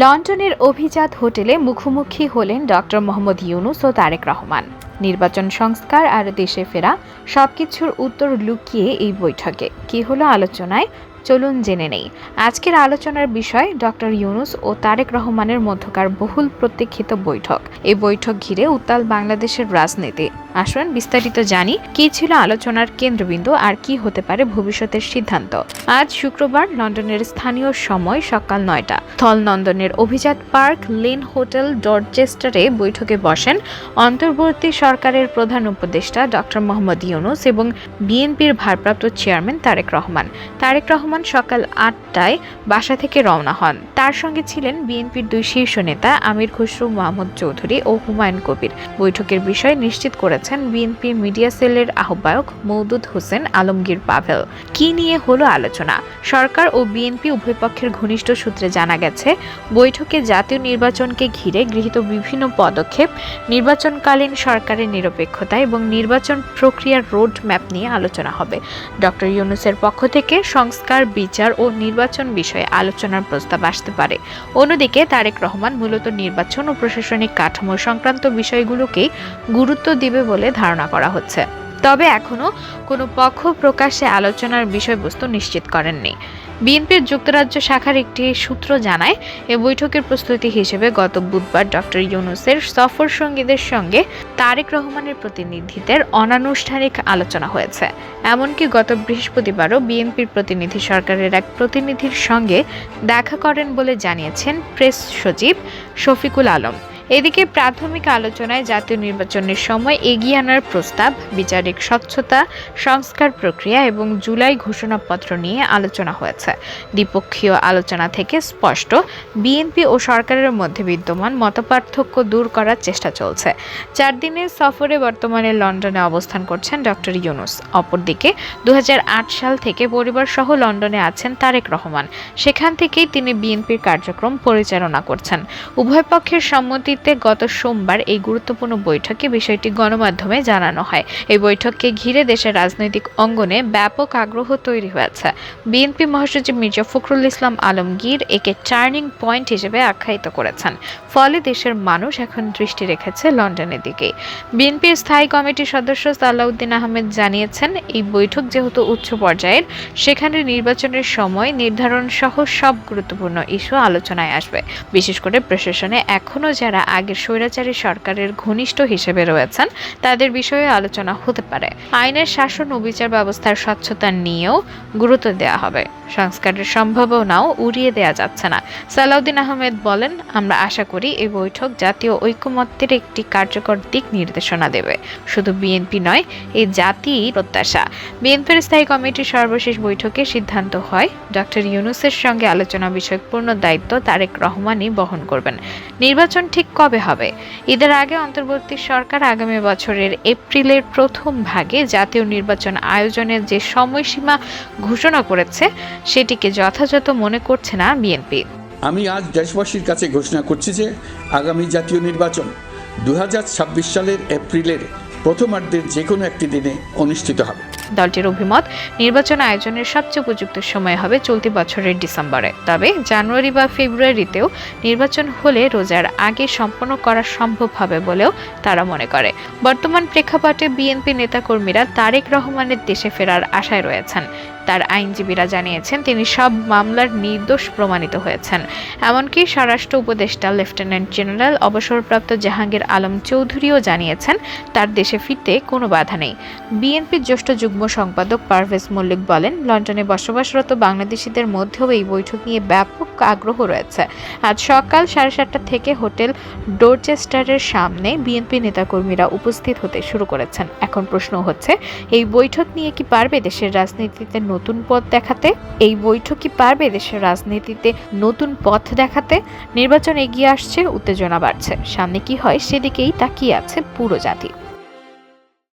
লন্ডনের অভিজাত হোটেলে মুখোমুখি হলেন ডক্টর মোহাম্মদ ইউনূস ও তারেক রহমান। নির্বাচন সংস্কার আর দেশে ফেরা সবকিছুর উত্তর লুকিয়ে এই বৈঠকে কি হলো আলোচনায়, চলুন জেনে নেই। আজকের আলোচনার বিষয় ডক্টর ইউনূস ও তারেক রহমানের মধ্যকার বহুল প্রতীক্ষিত বৈঠক। এই বৈঠক ঘিরে উত্তাল বাংলাদেশের রাজনীতি। আসুন বিস্তারিত জানি কি ছিল আলোচনার কেন্দ্রবিন্দু আর কি হতে পারে ভবিষ্যতের সিদ্ধান্ত। আজ শুক্রবার লন্ডনের স্থানীয় সময় সকাল ৯টা স্থলনন্দনের অভিজাত পার্ক লেন হোটেল ডরচেস্টারে বৈঠকে বসেন অন্তর্বর্তী সরকারের প্রধান উপদেষ্টা ডক্টর মোহাম্মদ ইউনূস এবং বিএনপির ভারপ্রাপ্ত চেয়ারম্যান তারেক রহমান। তারেক রহমান সকাল ৮টায় বাসা থেকে রওনা হন। তার সঙ্গে ছিলেন বিএনপির দুই শীর্ষ নেতা আমির খসরু মাহমুদ চৌধুরী ও হুমায়ুন কবির। বৈঠকের বিষয় নিশ্চিত করেছেন বিএনপি মিডিয়া সেলের আহ্বায়ক মওদুদ হোসেন আলমগীর পাভেল। কি নিয়ে হলো আলোচনা? সরকার ও বিএনপি উভয় পক্ষের ঘনিষ্ঠ সূত্রে জানা গেছে, বৈঠকে জাতীয় নির্বাচনকে ঘিরে গৃহীত বিভিন্ন পদক্ষেপ, নির্বাচনকালীন সরকারের নিরপেক্ষতা এবং নির্বাচন প্রক্রিয়ার রোড ম্যাপ নিয়ে আলোচনা হবে। ডক্টর ইউনূসের পক্ষ থেকে সংস্কার, বিচার ও নির্বাচন বিষয়ে আলোচনার প্রস্তাব আসতে পারে। অন্যদিকে তারেক রহমান মূলত নির্বাচন ও প্রশাসনিক কাঠামো সংক্রান্ত বিষয়গুলোকেই গুরুত্ব দিবে বলে ধারণা করা হচ্ছে। তবে এখনো কোনো পক্ষ প্রকাশ্যে আলোচনার বিষয়বস্তু নিশ্চিত করেননি। বিএনপির যুক্তরাজ্য শাখার একটি সূত্র জানায়, এ বৈঠকের প্রস্তুতি হিসেবে গত বুধবার ডক্টর ইউনূসের সফর সঙ্গীদের সঙ্গে তারেক রহমানের প্রতিনিধিদের অনানুষ্ঠানিক আলোচনা হয়েছে। এমনকি গত বৃহস্পতিবারও বিএনপির প্রতিনিধি সরকারের এক প্রতিনিধির সঙ্গে দেখা করেন বলে জানিয়েছেন প্রেস সচিব শফিকুল আলম। এদিকে প্রাথমিক আলোচনায় জাতীয় নির্বাচনের সময় এগিয়ে আনার প্রস্তাব, বিচারিক স্বচ্ছতা, সংস্কার প্রক্রিয়া এবং জুলাই ঘোষণাপত্র নিয়ে আলোচনা হয়েছে। দ্বিপক্ষীয় আলোচনা থেকে স্পষ্ট, বিএনপি ও সরকারের মধ্যে বিদ্যমান মতপার্থক্য দূর করার চেষ্টা চলছে। ৪ দিনের সফরে বর্তমানে লন্ডনে অবস্থান করছেন ডক্টর ইউনূস। অপরদিকে ২০০৮ সাল থেকে পরিবারসহ লন্ডনে আছেন তারেক রহমান। সেখান থেকেই তিনি বিএনপির কার্যক্রম পরিচালনা করছেন। উভয় পক্ষের সম্মতি গত সোমবার এই গুরুত্বপূর্ণ বৈঠকে বিষয়টি গণমাধ্যমে জানানো হয়। এই বৈঠককে ঘিরে দেশের রাজনৈতিক অঙ্গনে ব্যাপক আগ্রহ তৈরি হয়েছে। বিএনপি মহাসচিব মির্জা ফখরুল ইসলাম আলমগীর একে টার্নিং পয়েন্ট হিসেবে আখ্যায়িত করেছেন। ফলে দেশের মানুষ এখন দৃষ্টি রেখেছে লন্ডনের দিকে। বিএনপির স্থায়ী কমিটির সদস্য সালাউদ্দিন আহমেদ জানিয়েছেন, এই বৈঠক যেহেতু উচ্চ পর্যায়ের, সেখানে নির্বাচনের সময় নির্ধারণ সহ সব গুরুত্বপূর্ণ ইস্যু আলোচনায় আসবে। বিশেষ করে প্রশাসনে এখনও যারা আগের স্বৈরাচারী সরকারের ঘনিষ্ঠ হিসেবে রয়েছেন তাদের বিষয়ে আলোচনা হতে পারে। আইনের শাসন ও বিচার ব্যবস্থার স্বচ্ছতা নিয়েও গুরুত্ব দেওয়া হবে। সংস্কারের সম্ভাবনাও উড়িয়ে দেওয়া যাচ্ছে না। সালাউদ্দিন আহমেদ বলেন, আমরা আশা করি এই বৈঠক জাতীয় ঐকমত্যের একটি কার্যকর দিক নির্দেশনা দেবে। শুধু বিএনপি নয়, এই জাতিই প্রত্যাশা। বিএনপির স্থায়ী কমিটির সর্বশেষ বৈঠকে সিদ্ধান্ত হয়, ডক্টর ইউনূসের সঙ্গে আলোচনা বিষয়ক পূর্ণ দায়িত্ব তারেক রহমানই বহন করবেন। নির্বাচন ঠিক কবে হবে? ঈদের আগে অন্তর্বর্তী সরকার আগামী বছরের এপ্রিলের প্রথম ভাগে জাতীয় নির্বাচন আয়োজনের যে সময়সীমা ঘোষণা করেছে, সেটিকে যথাযথ মনে করছে না বিএনপি। আমি আজ দেশবাসীর কাছে ঘোষণা করছি যে আগামী জাতীয় নির্বাচন ২০২৬ সালের এপ্রিলের প্রথমার্ধের যে কোনো একটি দিনে অনুষ্ঠিত হবে। দলটির অভিমত, নির্বাচন আয়োজনের সবচেয়ে উপযুক্ত সময় হবে চলতি বছরের ডিসেম্বরে। তবে জানুয়ারি বা ফেব্রুয়ারিতেও নির্বাচন হলে রোজার আগে সম্পন্ন করা সম্ভব হবে বলেও তারা মনে করে। বর্তমান প্রেক্ষাপটে বিএনপি নেতাকর্মীরা তারেক রহমানের দেশে ফেরার আশায় রয়েছেন। তার আইনজীবীরা জানিয়েছেন, তিনি সব মামলার নির্দোষ প্রমাণিত হয়েছেন। এমনকি স্বরাষ্ট্র উপদেষ্টা লেফটেন্যান্ট জেনারেল অবসরপ্রাপ্ত জাহাঙ্গীর আলম চৌধুরীও জানিয়েছেন, তার দেশে ফিরতে কোনো বাধা নেই। বিএনপির জ্যেষ্ঠ যুগ্ম সম্পাদক পারভেজ মল্লিক বলেন, লন্ডনে বসবাসরত বাংলাদেশিদের মধ্যেও এই বৈঠক নিয়ে ব্যাপক আগ্রহ রয়েছে। আজ সকাল 7:30 থেকে হোটেল ডরচেস্টারের সামনে বিএনপি নেতাকর্মীরা উপস্থিত হতে শুরু করেছেন। এখন প্রশ্ন হচ্ছে, এই বৈঠক নিয়ে কি পারবে দেশের রাজনীতিতে নতুন পথ দেখাতে? নির্বাচন এগিয়ে আসছে, উত্তেজনা বাড়ছে। সামনে কি হয় সেদিকেই তাকিয়ে আছে পুরো জাতি।